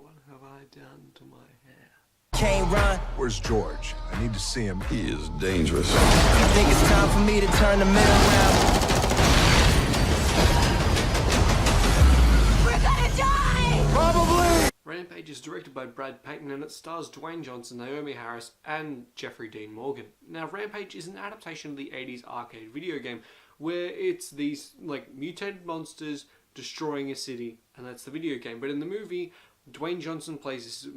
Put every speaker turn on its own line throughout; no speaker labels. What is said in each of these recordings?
What have I done to my hair?
Can't run.
Where's George? I need to see him.
He is dangerous.
You think it's time for me to turn the mill around? We're gonna die!
Probably!
Rampage is directed by Brad Payton and it stars Dwayne Johnson, Naomi Harris, and Jeffrey Dean Morgan. Now, Rampage is an adaptation of the 80s arcade video game where it's these, like, mutated monsters destroying a city, and that's the video game. But in the movie, Dwayne Johnson plays this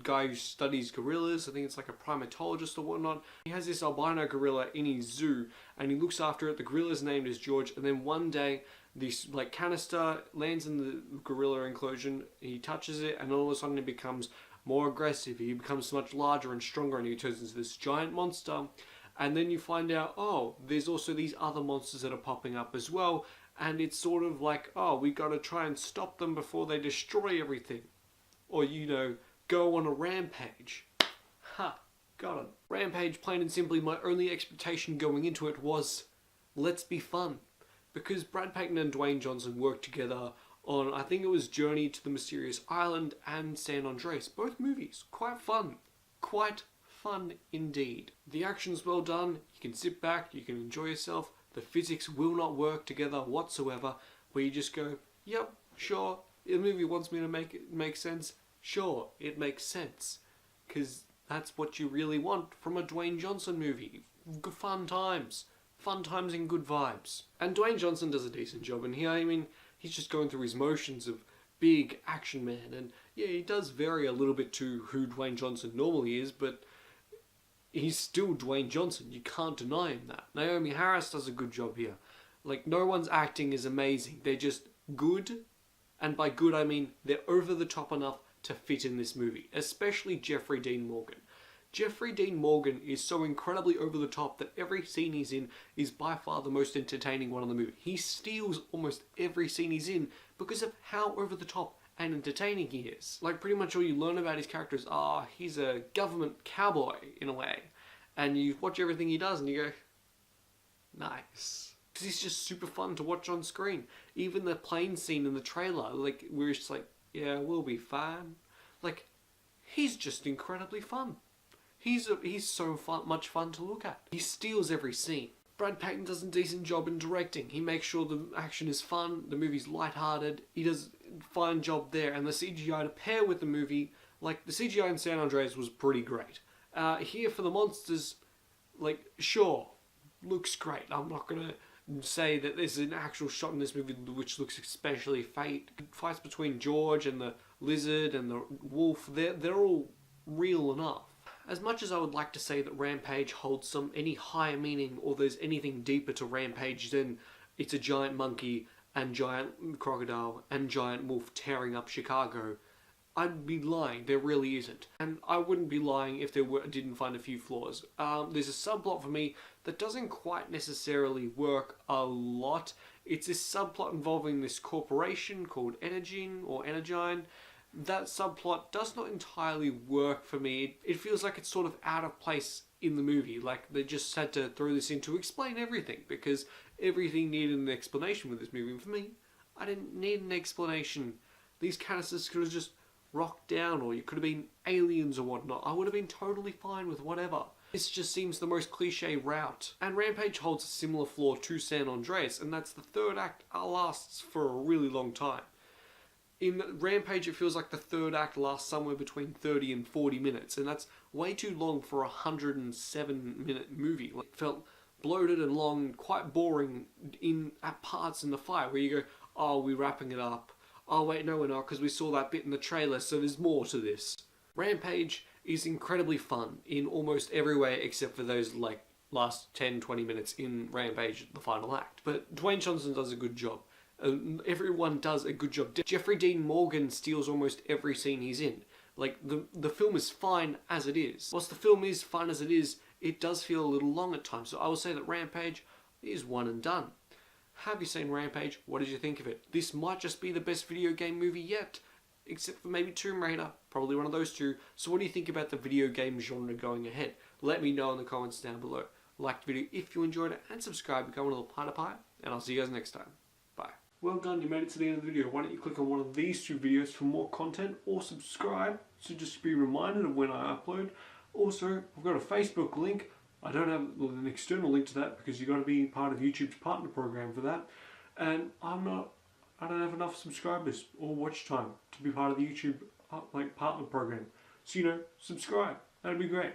guy who studies gorillas. I think it's like a primatologist or whatnot. He has this albino gorilla in his zoo, and he looks after it. The gorilla's name is George, and then one day, this like canister lands in the gorilla enclosure. He touches it, and all of a sudden it becomes more aggressive. He becomes much larger and stronger, and he turns into this giant monster. And then you find out, oh, there's also these other monsters that are popping up as well. And it's sort of like, oh, we got to try and stop them before they destroy everything. Or, you know, go on a rampage. Ha, got it. Rampage, plain and simply, my only expectation going into it was, let's be fun. Because Brad Payton and Dwayne Johnson worked together on, I think it was Journey to the Mysterious Island and San Andreas. Both movies, quite fun. Quite fun indeed. The action's well done, you can sit back, you can enjoy yourself. The physics will not work together whatsoever, where you just go, yep, sure, the movie wants me to make it make sense. Sure, it makes sense. Because that's what you really want from a Dwayne Johnson movie. Fun times. Fun times and good vibes. And Dwayne Johnson does a decent job in here. I mean, he's just going through his motions of big action man. And yeah, he does vary a little bit to who Dwayne Johnson normally is, but he's still Dwayne Johnson. You can't deny him that. Naomi Harris does a good job here. Like, no one's acting is amazing. They're just good. And by good, I mean they're over the top enough to fit in this movie. Especially Jeffrey Dean Morgan. Jeffrey Dean Morgan is so incredibly over the top that every scene he's in is by far the most entertaining one in the movie. He steals almost every scene he's in because of how over the top and entertaining he is. Like, pretty much all you learn about his character is, he's a government cowboy in a way. And you watch everything he does and you go, nice. Because he's just super fun to watch on screen. Even the plane scene in the trailer, like, where it's just like, yeah, we'll be fine. Like, he's just incredibly fun. He's so much fun to look at. He steals every scene. Brad Payton does a decent job in directing. He makes sure the action is fun, the movie's lighthearted. He does a fine job there, and the CGI to pair with the movie, like the CGI in San Andreas was pretty great. Here for the monsters, like, sure, looks great. I'm not gonna say that there's an actual shot in this movie which looks especially fake. Fights between George and the lizard and the wolf, they're all real enough. As much as I would like to say that Rampage holds any higher meaning or there's anything deeper to Rampage than it's a giant monkey and giant crocodile and giant wolf tearing up Chicago, I'd be lying. There really isn't. And I wouldn't be lying if didn't find a few flaws. There's a subplot for me that doesn't quite necessarily work a lot. It's this subplot involving this corporation called Energyne. That subplot does not entirely work for me. It feels like it's sort of out of place in the movie. Like, they just had to throw this in to explain everything, because everything needed an explanation with this movie. And for me, I didn't need an explanation. These canisters could have just rocked down, or you could have been aliens or whatnot. I would have been totally fine with whatever. This just seems the most cliche route. And Rampage holds a similar flaw to San Andreas, and that's the third act lasts for a really long time. In Rampage, it feels like the third act lasts somewhere between 30 and 40 minutes, and that's way too long for a 107-minute movie. Like, it felt bloated and long, quite boring at parts in the fight, where you go, oh, we're wrapping it up. Oh, wait, no, we're not, because we saw that bit in the trailer, so there's more to this. Rampage is incredibly fun in almost every way, except for those, like, last 10-20 minutes in Rampage, the final act. But Dwayne Johnson does a good job. Everyone does a good job. Jeffrey Dean Morgan steals almost every scene he's in. Like, the film is fine as it is. Whilst the film is fine as it is, it does feel a little long at times. So I will say that Rampage is one and done. Have you seen Rampage? What did you think of it? This might just be the best video game movie yet. Except for maybe Tomb Raider. Probably one of those two. So what do you think about the video game genre going ahead? Let me know in the comments down below. Like the video if you enjoyed it, and subscribe, become a little Platypus, and I'll see you guys next time. Bye. Well done, you made it to the end of the video. Why don't you click on one of these two videos for more content, or subscribe so just to be reminded of when I upload. Also, I've got a Facebook link. I don't have an external link to that because you've got to be part of YouTube's partner program for that. And I don't have enough subscribers or watch time to be part of the YouTube partner program. So, subscribe. That'd be great.